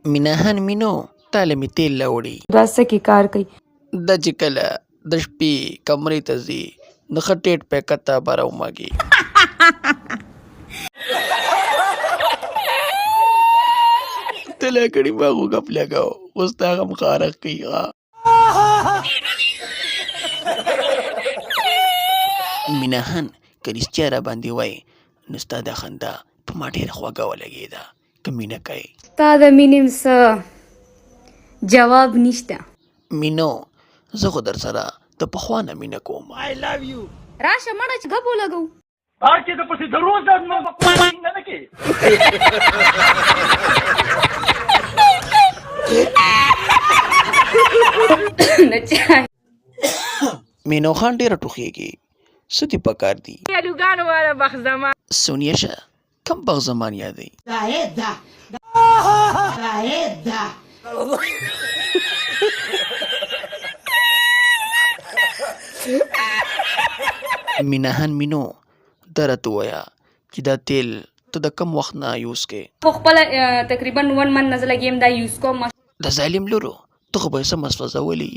مینهان مینو تاله مې تیل راوړي دا څه کې کار کوي؟ دا چې کله د شپې کمرې ته ځي نو ښه ټیټ پیکته به راومږي ته لا کړي ما خو ګپ لګاو اوس تا غم خارق کوي مینهان که رښتیا را باندې وای نو ستا دا خندا په ما ډېره خوږه ولګېده که مینه کوې ستا د مینې څه جواب نشته. مینو زه خو در سره د پخوا نه مینه کوم راشه مړه چې ګپ ولګو. مینو خان ډېره ټوخېږي څه دې پکار دي الوګانو والا بخزمان سونیا شه کم بغزمان یادوي مینهان مینو دا راته ووایه چې دا تیل ته د کم وخت نه یوز کې خو خپله تقریبا 1 منت نه زه لګیم دا یوز کوم. د ظالم لورو ته خو به یې څه مسفزولي